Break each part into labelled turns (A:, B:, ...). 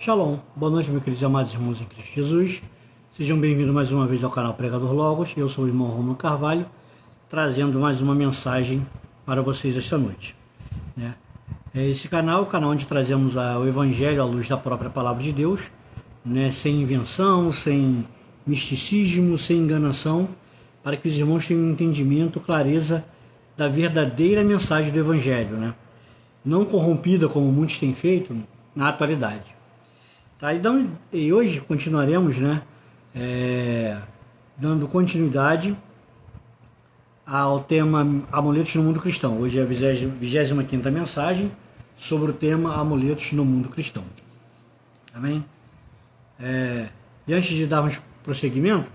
A: Shalom, boa noite, meus queridos e amados irmãos em Cristo Jesus. Sejam bem-vindos mais uma vez ao canal Pregador Logos. Eu sou o irmão Romulo Carvalho, trazendo mais uma mensagem para vocês esta noite. Esse canal é o canal onde trazemos o Evangelho à luz da própria Palavra de Deus, sem invenção, sem misticismo, sem enganação, para que os irmãos tenham um entendimento, clareza da verdadeira mensagem do Evangelho, não corrompida como muitos têm feito na atualidade. Tá? E hoje continuaremos dando continuidade ao tema Amuletos no Mundo Cristão. Hoje é a 25ª mensagem sobre o tema Amuletos no Mundo Cristão. Amém? E antes de darmos prosseguimento,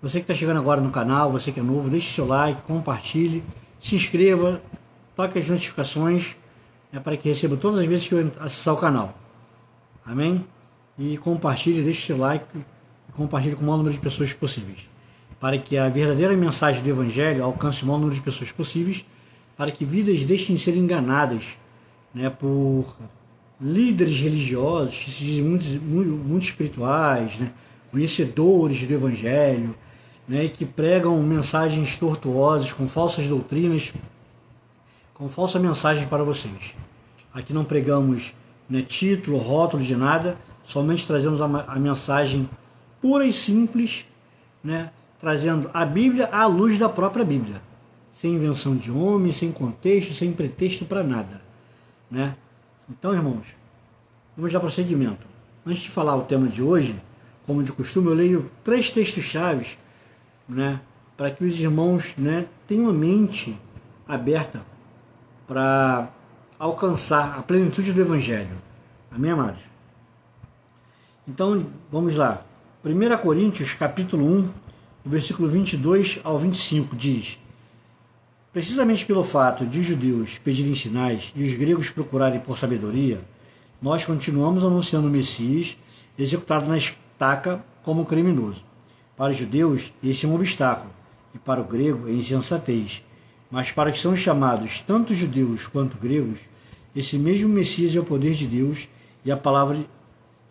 A: você que está chegando agora no canal, você que é novo, deixe seu like, compartilhe, se inscreva, toque as notificações para que receba todas as vezes que eu acessar o canal. Amém? E compartilhe, deixe seu like e compartilhe com o maior número de pessoas possíveis, para que a verdadeira mensagem do Evangelho alcance o maior número de pessoas possíveis, para que vidas deixem de ser enganadas por líderes religiosos que se dizem muito espirituais, conhecedores do Evangelho, e que pregam mensagens tortuosas, com falsas doutrinas, com falsa mensagem para vocês. Aqui não pregamos título, rótulo de nada, somente trazemos a mensagem pura e simples, trazendo a Bíblia à luz da própria Bíblia, sem invenção de homem, sem contexto, sem pretexto para nada. Então, irmãos, vamos dar prosseguimento. Antes de falar o tema de hoje, como de costume, eu leio 3 textos-chaves, para que os irmãos tenham a mente aberta para alcançar a plenitude do Evangelho. Amém, amados? Então, vamos lá. 1 Coríntios, capítulo 1, do versículo 22 ao 25, diz: precisamente pelo fato de os judeus pedirem sinais e os gregos procurarem por sabedoria, nós continuamos anunciando o Messias, executado na estaca como criminoso. Para os judeus, esse é um obstáculo, e para o grego é insensatez. Mas para os que são chamados, tanto judeus quanto gregos, esse mesmo Messias é o poder de Deus e a palavra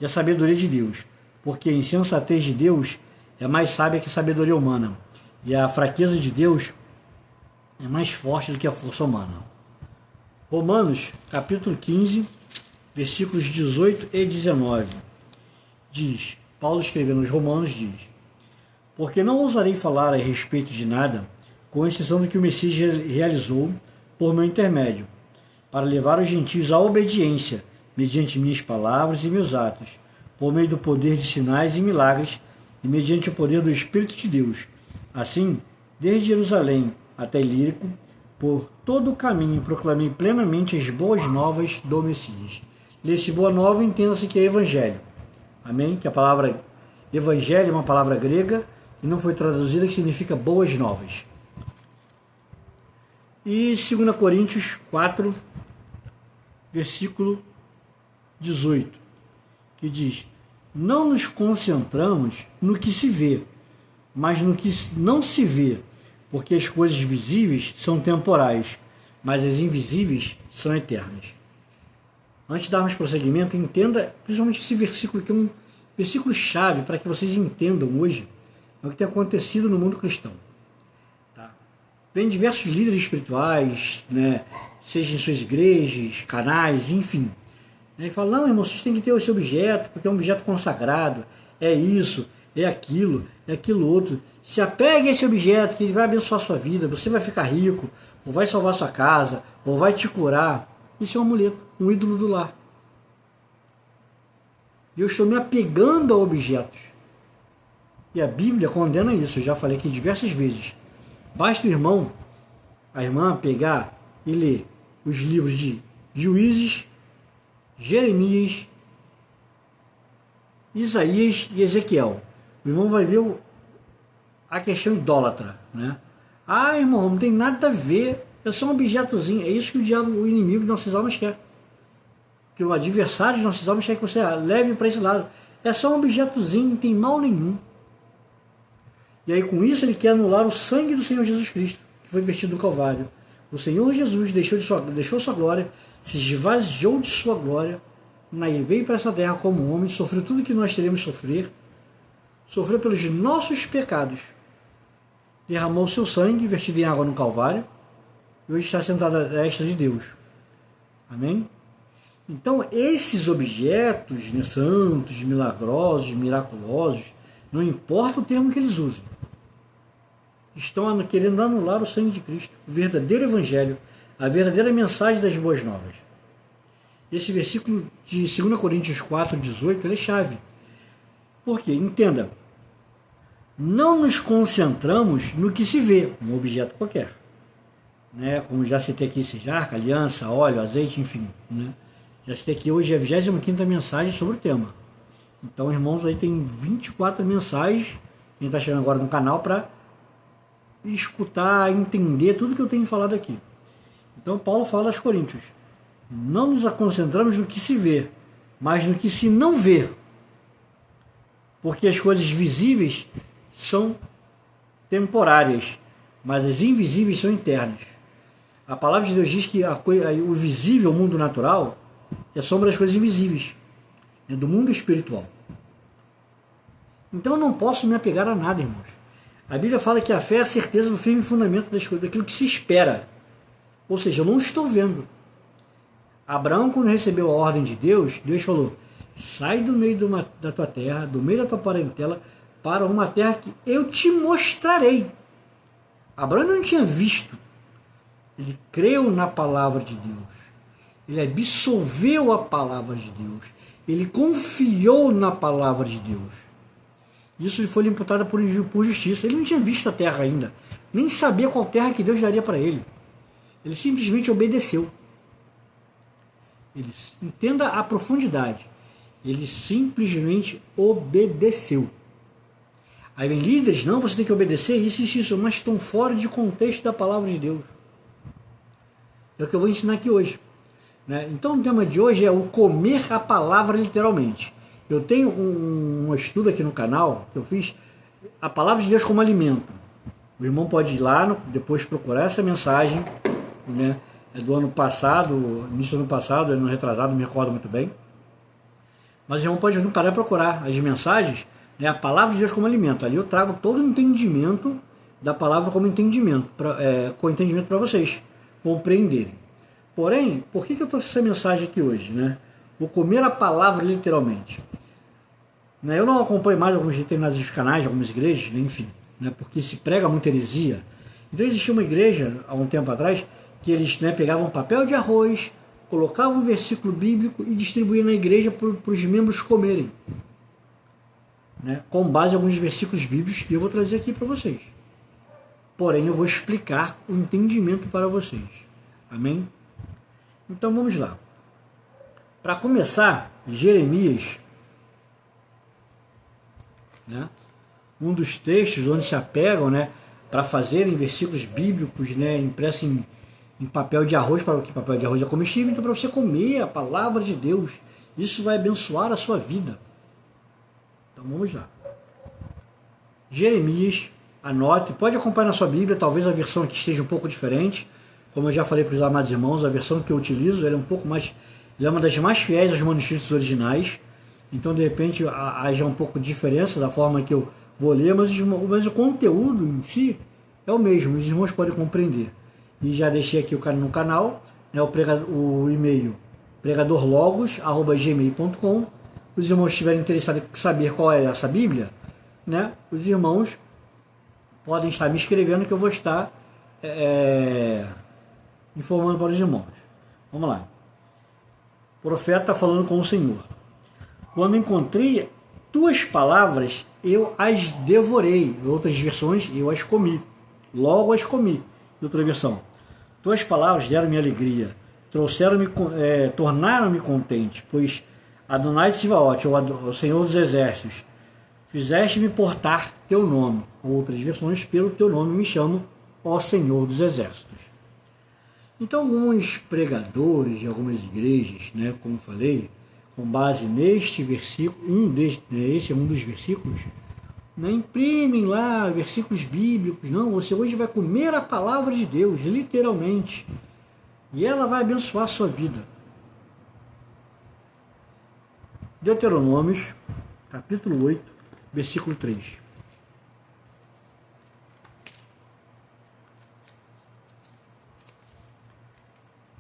A: e a sabedoria de Deus, porque a insensatez de Deus é mais sábia que a sabedoria humana, e a fraqueza de Deus é mais forte do que a força humana. Romanos, capítulo 15, versículos 18 e 19, diz, Paulo escrevendo aos Romanos, diz: porque não ousarei falar a respeito de nada, com exceção do que o Messias realizou por meu intermédio, para levar os gentios à obediência, mediante minhas palavras e meus atos, por meio do poder de sinais e milagres, e mediante o poder do Espírito de Deus. Assim, desde Jerusalém até Ilírico, por todo o caminho proclamei plenamente as boas novas do Messias. Lê-se boa nova, entenda-se que é evangelho. Amém? Que a palavra evangelho é uma palavra grega que não foi traduzida, que significa boas novas. E 2 Coríntios 4, versículo 18, que diz: não nos concentramos no que se vê, mas no que não se vê, porque as coisas visíveis são temporais, mas as invisíveis são eternas. Antes de darmos prosseguimento, entenda principalmente esse versículo, que é um versículo-chave para que vocês entendam hoje o que tem acontecido no mundo cristão. Vem diversos líderes espirituais, seja em suas igrejas, canais, enfim, e falam: não, irmão, vocês têm que ter esse objeto, porque é um objeto consagrado, é isso, é aquilo outro. Se apegue a esse objeto, que ele vai abençoar a sua vida, você vai ficar rico, ou vai salvar sua casa, ou vai te curar. Isso é um amuleto, um ídolo do lar. E eu estou me apegando a objetos. E a Bíblia condena isso, eu já falei aqui diversas vezes. Basta o irmão, a irmã, pegar e ler os livros de Juízes, Jeremias, Isaías e Ezequiel. O irmão vai ver a questão idólatra. Ah, irmão, não tem nada a ver, é só um objetozinho. É isso que o diabo, o inimigo de nossas almas quer. Que o adversário de nossas almas quer que você leve para esse lado. É só um objetozinho, não tem mal nenhum. E aí, com isso, ele quer anular o sangue do Senhor Jesus Cristo, que foi vertido no Calvário. O Senhor Jesus deixou sua glória, se esvaziou de sua glória, veio para essa terra como homem, sofreu tudo que nós teremos sofrer, sofreu pelos nossos pecados, derramou seu sangue, vertido em água no Calvário, e hoje está sentado à destra de Deus. Amém? Então, esses objetos, né, santos, milagrosos, miraculosos, não importa o termo que eles usem, estão querendo anular o sangue de Cristo, o verdadeiro evangelho, a verdadeira mensagem das boas novas. Esse versículo de 2 Coríntios 4:18, ele é chave. Por quê? Entenda, não nos concentramos no que se vê, um objeto qualquer, né? Como já citei aqui, seja arca, aliança, óleo, azeite, enfim, né? Já citei aqui hoje a 25ª mensagem sobre o tema. Então, irmãos, aí tem 24 mensagens, quem está chegando agora no canal, para escutar, entender tudo que eu tenho falado aqui. Então, Paulo fala aos Coríntios, não nos concentramos no que se vê, mas no que se não vê. Porque as coisas visíveis são temporárias, mas as invisíveis são eternas. A palavra de Deus diz que o visível, o mundo natural, é sombra das coisas invisíveis, é do mundo espiritual. Então eu não posso me apegar a nada, irmãos. A Bíblia fala que a fé é a certeza do firme fundamento das coisas, daquilo que se espera. Ou seja, eu não estou vendo. Abraão, quando recebeu a ordem de Deus, Deus falou, sai do meio da tua terra, do meio da tua parentela, para uma terra que eu te mostrarei. Abraão não tinha visto. Ele creu na palavra de Deus. Ele absolveu a palavra de Deus. Ele confiou na palavra de Deus. Isso lhe foi imputado por justiça. Ele não tinha visto a terra ainda. Nem sabia qual terra que Deus daria para ele. Ele simplesmente obedeceu. Entenda a profundidade. Ele simplesmente obedeceu. Aí vem líderes, não, você tem que obedecer isso, mas estão fora de contexto da palavra de Deus. É o que eu vou ensinar aqui hoje. Né? Então o tema de hoje é o comer a palavra literalmente. Eu tenho um estudo aqui no canal que eu fiz, a palavra de Deus como alimento. O irmão pode ir lá, depois procurar essa mensagem, né? É do ano passado, início do ano passado, ano retrasado, não me recordo muito bem. Mas o irmão pode ir no canal e procurar as mensagens, né? A palavra de Deus como alimento. Ali eu trago todo o entendimento da palavra como entendimento, com entendimento para vocês compreenderem. Porém, por que eu trouxe essa mensagem aqui hoje, né? Vou comer a palavra literalmente. Né? Eu não acompanho mais alguns determinados canais, algumas igrejas, né? Enfim, né? Porque se prega muita heresia. Então existia uma igreja, há um tempo atrás, que eles, né, pegavam papel de arroz, colocavam um versículo bíblico e distribuíam na igreja para os membros comerem. Né? Com base em alguns versículos bíblicos que eu vou trazer aqui para vocês. Porém, eu vou explicar o entendimento para vocês. Amém? Então vamos lá. Para começar, Jeremias, né, um dos textos onde se apegam, né, para fazerem versículos bíblicos, né, impressos em papel de arroz, porque papel de arroz é comestível, então para você comer a palavra de Deus, isso vai abençoar a sua vida. Então vamos lá. Jeremias, anote, pode acompanhar na sua Bíblia, talvez a versão aqui esteja um pouco diferente, como eu já falei para os amados irmãos, a versão que eu utilizo ela é um pouco mais, ela é uma das mais fiéis aos manuscritos originais, então de repente haja um pouco de diferença da forma que eu vou ler, mas o conteúdo em si é o mesmo, os irmãos podem compreender. E já deixei aqui no canal, né, o e-mail pregadorlogos@gmail.com. Os irmãos estiverem interessados em saber qual é essa Bíblia, né, os irmãos podem estar me escrevendo que eu vou estar informando para os irmãos. Vamos lá. O profeta está falando com o Senhor. Quando encontrei tuas palavras, eu as devorei. Em outras versões, eu as comi. Logo as comi. Em outra versão. Tuas palavras deram-me alegria. Tornaram-me contente. Pois Adonai Tzivaot, o Senhor dos Exércitos, fizeste-me portar teu nome. Outras versões, pelo teu nome me chamo, ó Senhor dos Exércitos. Então, alguns pregadores de algumas igrejas, né, como falei, com base neste versículo, esse é um dos versículos, né, imprimem lá versículos bíblicos. Não, você hoje vai comer a palavra de Deus, literalmente, e ela vai abençoar a sua vida. Deuteronômios, capítulo 8, versículo 3.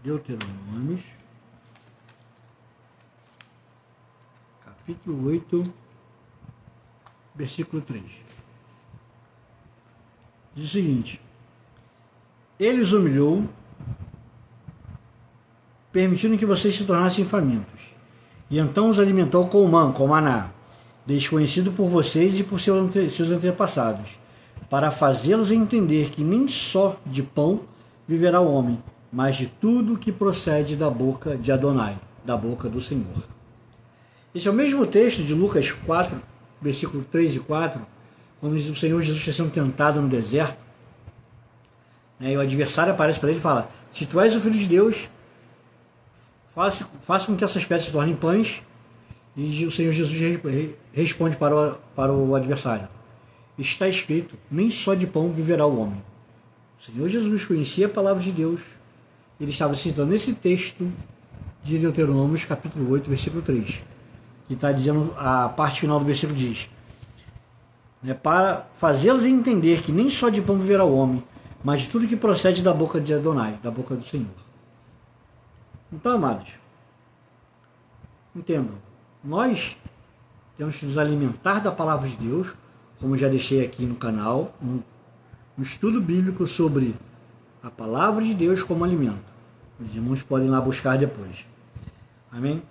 A: Deuteronômios, capítulo 8, versículo 3. Diz o seguinte: Ele os humilhou, permitindo que vocês se tornassem famintos, e então os alimentou com o maná, desconhecido por vocês e por seus antepassados, para fazê-los entender que nem só de pão viverá o homem, mas de tudo que procede da boca de Adonai, da boca do Senhor. Esse é o mesmo texto de Lucas 4, versículo 3 e 4, quando o Senhor Jesus está sendo tentado no deserto, e o adversário aparece para ele e fala: se tu és o Filho de Deus, faça com que essas pedras se tornem pães. E o Senhor Jesus responde para o adversário: está escrito, nem só de pão viverá o homem. O Senhor Jesus conhecia a palavra de Deus. Ele estava citando esse texto de Deuteronômios capítulo 8, versículo 3, que está dizendo, a parte final do versículo diz, para fazê-los entender que nem só de pão viverá o homem, mas de tudo que procede da boca de Adonai, da boca do Senhor. Então, amados, entendam, nós temos que nos alimentar da palavra de Deus, como já deixei aqui no canal, um estudo bíblico sobre a palavra de Deus como alimento. Os irmãos podem ir lá buscar depois. Amém?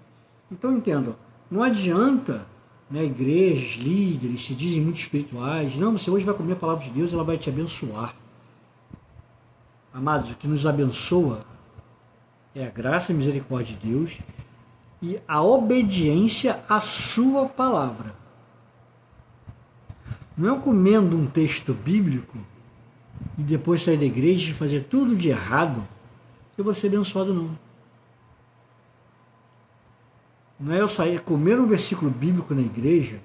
A: Então entendam, não adianta, igrejas, líderes, se dizem muito espirituais, não, você hoje vai comer a palavra de Deus, ela vai te abençoar. Amados, o que nos abençoa é a graça e a misericórdia de Deus e a obediência à sua palavra. Não é comendo um texto bíblico e depois sair da igreja e fazer tudo de errado que eu vou ser abençoado, não. Não é eu sair, comer um versículo bíblico na igreja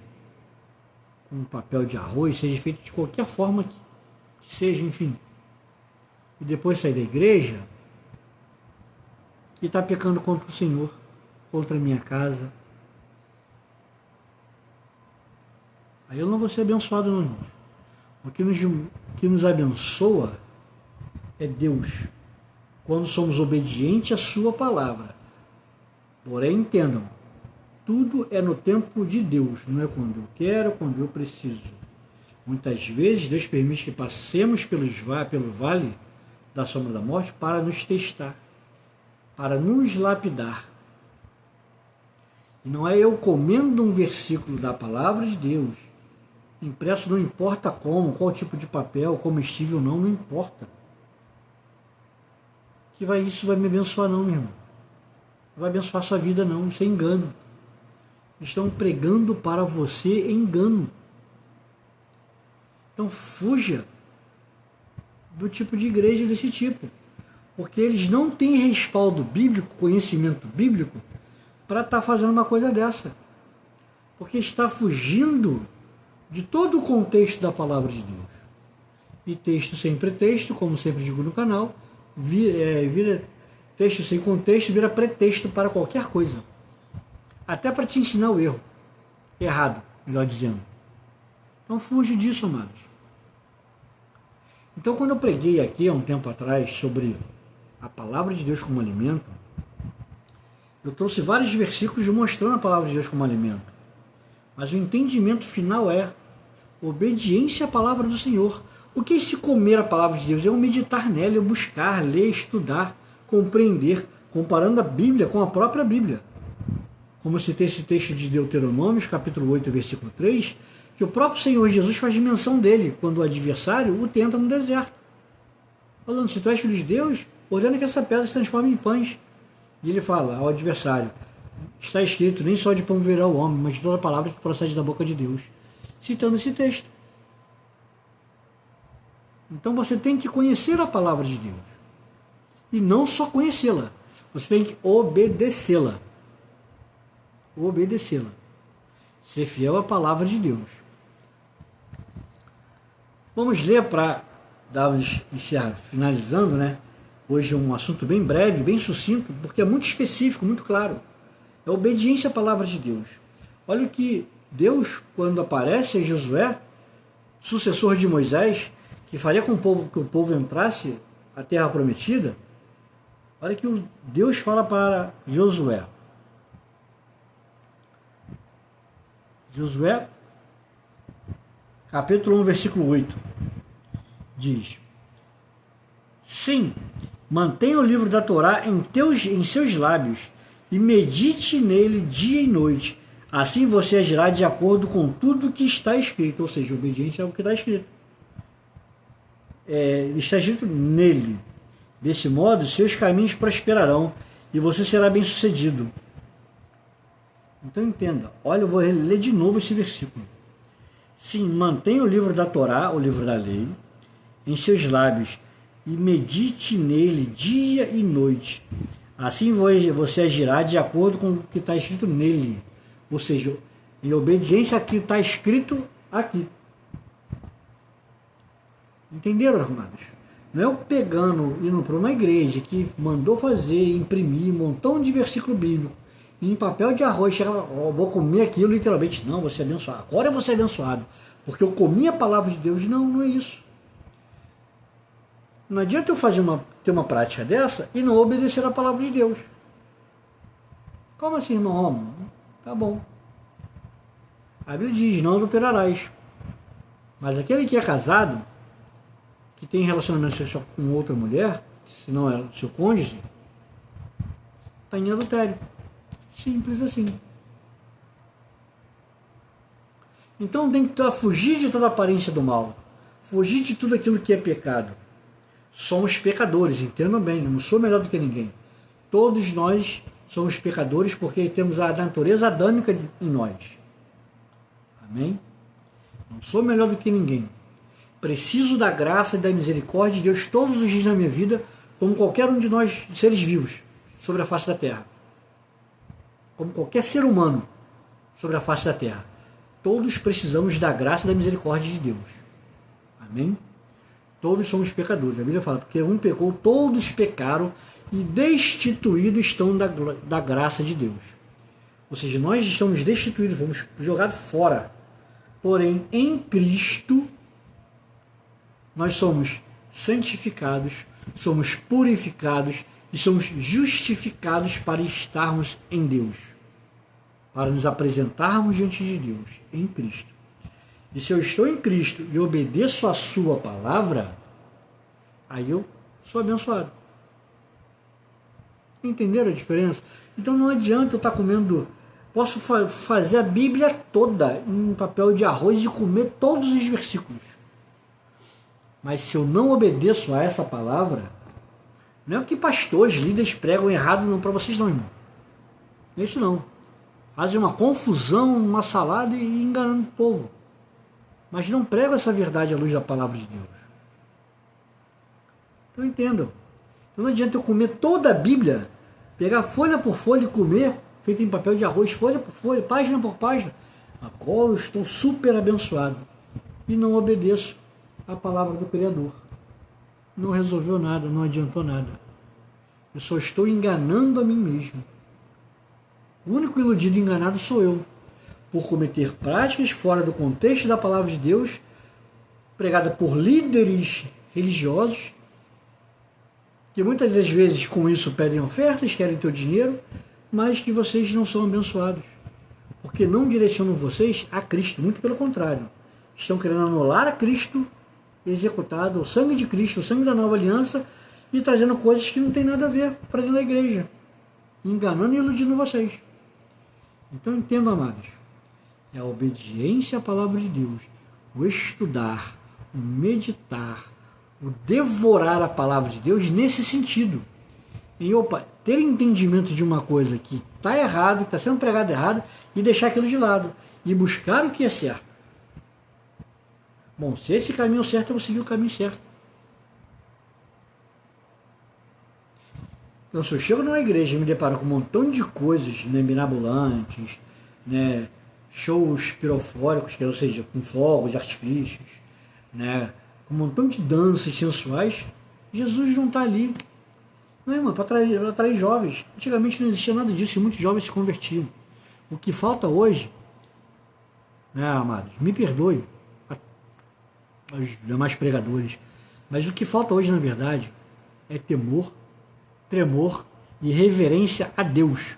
A: com um papel de arroz, seja feito de qualquer forma que seja, enfim, e depois sair da igreja e estar pecando contra o Senhor, contra a minha casa. Aí eu não vou ser abençoado, não, irmãos. O que nos abençoa é Deus, quando somos obedientes à sua palavra. Porém, entendam, tudo é no tempo de Deus, não é quando eu quero, quando eu preciso. Muitas vezes Deus permite que passemos pelo vale da sombra da morte para nos testar, para nos lapidar. E não é eu comendo um versículo da palavra de Deus, impresso não importa como, qual tipo de papel, comestível não importa, que isso vai me abençoar, não, meu irmão. Não vai abençoar a sua vida, não. Isso é engano. Estão pregando para você engano. Então fuja do tipo de igreja desse tipo, porque eles não têm respaldo bíblico, conhecimento bíblico, para estar fazendo uma coisa dessa, porque está fugindo de todo o contexto da palavra de Deus. E texto sem pretexto, como sempre digo no canal, vira texto sem contexto, vira pretexto para qualquer coisa, até para te ensinar o errado, melhor dizendo. Então fuja disso, amados. Então, quando eu preguei aqui há um tempo atrás sobre a palavra de Deus como alimento, eu trouxe vários versículos mostrando a palavra de Deus como alimento. Mas o entendimento final é obediência à palavra do Senhor. O que é esse comer a palavra de Deus? É o meditar nela, é o buscar, ler, estudar, compreender, comparando a Bíblia com a própria Bíblia. Como eu citei esse texto de Deuteronômios, capítulo 8, versículo 3, que o próprio Senhor Jesus faz menção dele, quando o adversário o tenta no deserto. Falando, se tu és filho de Deus, ordena que essa pedra se transforme em pães. E ele fala ao adversário, está escrito, nem só de pão viverá o homem, mas de toda a palavra que procede da boca de Deus. Citando esse texto. Então você tem que conhecer a palavra de Deus. E não só conhecê-la, você tem que obedecê-la. Obedecê-la. Ser fiel à palavra de Deus. Vamos ler para darmos finalizando, Hoje é um assunto bem breve, bem sucinto, porque é muito específico, muito claro. É obediência à palavra de Deus. Olha o que Deus, quando aparece a Josué, sucessor de Moisés, que faria com que o povo entrasse à terra prometida, olha que Deus fala para Josué. Josué, capítulo 1, versículo 8, diz: sim, mantenha o livro da Torá em seus lábios e medite nele dia e noite. Assim você agirá de acordo com tudo que está escrito, ou seja, obediência ao que está escrito. Está escrito nele. Desse modo, seus caminhos prosperarão e você será bem-sucedido. Então entenda, olha, eu vou ler de novo esse versículo. Sim, mantenha o livro da Torá, o livro da lei, em seus lábios e medite nele dia e noite. Assim você agirá de acordo com o que está escrito nele. Ou seja, em obediência ao que está escrito aqui. Entenderam, amados? Não é eu pegando, indo para uma igreja que mandou fazer, imprimir um montão de versículo bíblico em papel de arroz, chega lá, vou comer aquilo literalmente. Não, vou ser abençoado. Agora eu vou ser abençoado, porque eu comi a palavra de Deus. Não, não é isso. Não adianta eu ter uma prática dessa e não obedecer a palavra de Deus. Como assim, irmão Romo? Tá bom. A Bíblia diz, não adulterarás. Mas aquele que é casado, que tem relacionamento sexual com outra mulher, se não é seu cônjuge, está em adultério. Simples assim. Então tem que fugir de toda a aparência do mal. Fugir de tudo aquilo que é pecado. Somos pecadores, entendam bem, eu não sou melhor do que ninguém. Todos nós somos pecadores porque temos a natureza adâmica em nós. Amém? Não sou melhor do que ninguém. Preciso da graça e da misericórdia de Deus todos os dias na minha vida, como qualquer um de nós, seres vivos, sobre a face da terra. Como qualquer ser humano sobre a face da terra. Todos precisamos da graça e da misericórdia de Deus. Amém? Todos somos pecadores. A Bíblia fala, porque um pecou, todos pecaram e destituídos estão da graça de Deus. Ou seja, nós estamos destituídos, fomos jogados fora. Porém, em Cristo, nós somos santificados, somos purificados e somos justificados para estarmos em Deus. Para nos apresentarmos diante de Deus, em Cristo. E se eu estou em Cristo e obedeço a sua palavra, aí eu sou abençoado. Entenderam a diferença? Então não adianta eu estar comendo... Posso fazer a Bíblia toda em papel de arroz e comer todos os versículos. Mas se eu não obedeço a essa palavra, não é o que pastores, líderes pregam errado não para vocês não, irmão. Não é isso não. Fazem uma confusão, uma salada e enganando o povo. Mas não pregam essa verdade à luz da palavra de Deus. Então entendam. Então não adianta eu comer toda a Bíblia, pegar folha por folha e comer, feito em papel de arroz, folha por folha, página por página. Agora eu estou super abençoado. E não obedeço a palavra do Criador. Não resolveu nada, não adiantou nada. Eu só estou enganando a mim mesmo. O único iludido e enganado sou eu, por cometer práticas fora do contexto da palavra de Deus, pregada por líderes religiosos, que muitas das vezes com isso pedem ofertas, querem teu dinheiro, mas que vocês não são abençoados, porque não direcionam vocês a Cristo, muito pelo contrário. Estão querendo anular a Cristo executado, o sangue de Cristo, o sangue da nova aliança, e trazendo coisas que não tem nada a ver para dentro da igreja, enganando e iludindo vocês. Então entendam, amados, é a obediência à palavra de Deus, o estudar, o meditar, o devorar a palavra de Deus nesse sentido. E ter entendimento de uma coisa que está errado, que está sendo pregado errado, e deixar aquilo de lado, e buscar o que é certo. Bom, se esse caminho é certo, eu vou seguir o caminho certo. Então, se eu chego numa igreja e me deparo com um montão de coisas, né, mirabolantes, né, shows pirofóricos, ou seja, com fogos, artifícios, né, um montão de danças sensuais, Jesus não está ali. Não, irmão, para atrair jovens. Antigamente não existia nada disso e muitos jovens se convertiam. O que falta hoje né, amados? Me perdoe, os demais pregadores, mas o que falta hoje, na verdade, é temor, tremor e reverência a Deus,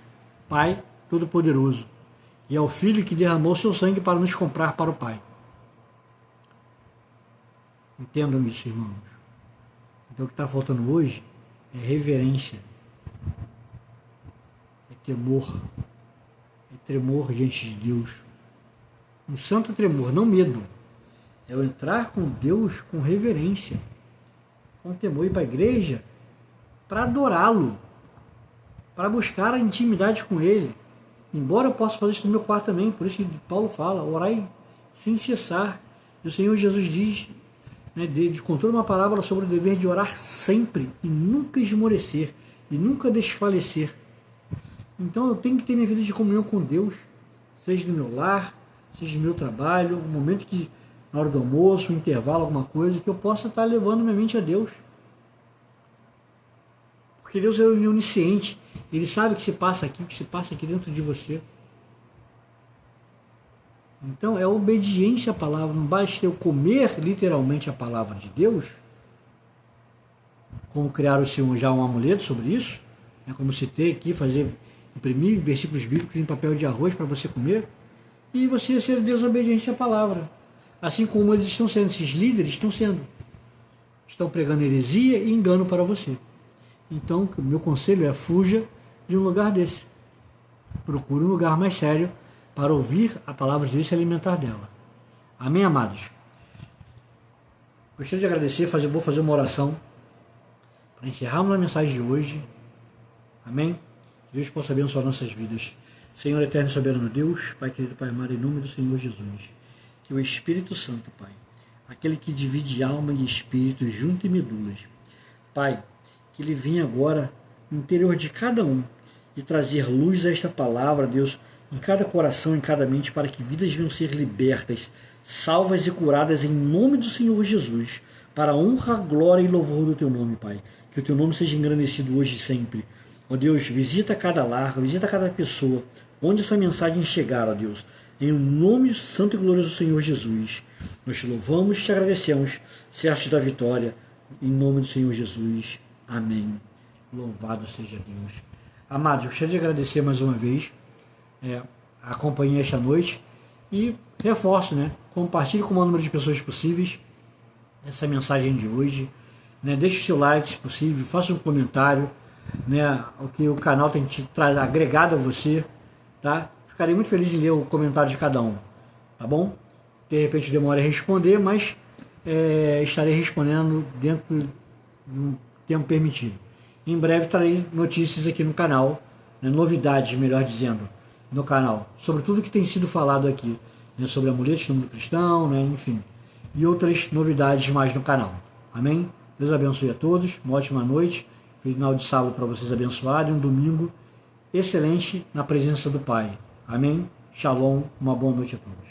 A: Pai Todo-Poderoso, e ao Filho que derramou seu sangue para nos comprar para o Pai. Entendam isso, irmãos. Então o que está faltando hoje é reverência, é temor, é tremor diante de Deus. Um santo tremor, não medo. É eu entrar com Deus com reverência, com temor, ir para a igreja para adorá-lo, para buscar a intimidade com Ele. Embora eu possa fazer isso no meu quarto também, por isso que Paulo fala, orai sem cessar. E o Senhor Jesus diz, né, contou uma parábola sobre o dever de orar sempre e nunca esmorecer e nunca desfalecer. Então eu tenho que ter minha vida de comunhão com Deus, seja no meu lar, seja no meu trabalho, um momento que, na hora do almoço, um intervalo, alguma coisa, que eu possa estar levando minha mente a Deus. Porque Deus é onisciente, Ele sabe o que se passa aqui, o que se passa aqui dentro de você. Então é obediência à palavra, não basta eu comer literalmente a palavra de Deus, como criaram o Senhor já um amuleto sobre isso, né, como citei aqui, imprimir versículos bíblicos em papel de arroz para você comer, e você ser desobediente à palavra. Assim como eles estão sendo, esses líderes estão pregando heresia e engano para você. Então, o meu conselho é fuja de um lugar desse. Procure um lugar mais sério para ouvir a palavra de Deus e se alimentar dela. Amém, amados? Gostaria de agradecer, vou fazer uma oração para encerrarmos a mensagem de hoje. Amém? Que Deus possa abençoar nossas vidas. Senhor eterno e soberano Deus, Pai querido, Pai amado, em nome do Senhor Jesus, que o Espírito Santo, Pai, aquele que divide alma e espírito junto e medulas, Pai, que Ele venha agora no interior de cada um e trazer luz a esta palavra, Deus, em cada coração, em cada mente, para que vidas venham ser libertas, salvas e curadas em nome do Senhor Jesus, para a honra, glória e louvor do Teu nome, Pai. Que o Teu nome seja engrandecido hoje e sempre. Ó Deus, visita cada lar, visita cada pessoa, onde essa mensagem chegar, ó Deus, em nome santo e glorioso do Senhor Jesus. Nós te louvamos e te agradecemos, certos da vitória, em nome do Senhor Jesus. Amém. Louvado seja Deus. Amados, eu gostaria de agradecer mais uma vez a companhia esta noite e reforço, né? Compartilhe com o maior número de pessoas possíveis essa mensagem de hoje, né? Deixe o seu like se possível, faça um comentário, né? O que o canal tem agregado a você, tá? Ficarei muito feliz em ler o comentário de cada um, tá bom? De repente demore a responder, mas estarei respondendo dentro de um tempo permitido. Em breve trarei notícias aqui no canal, né, novidades, melhor dizendo, no canal, sobre tudo que tem sido falado aqui, né, sobre amuletos no mundo cristão, né, enfim, e outras novidades mais no canal. Amém? Deus abençoe a todos, uma ótima noite, final de sábado para vocês abençoado e um domingo excelente na presença do Pai. Amém? Shalom, uma boa noite a todos.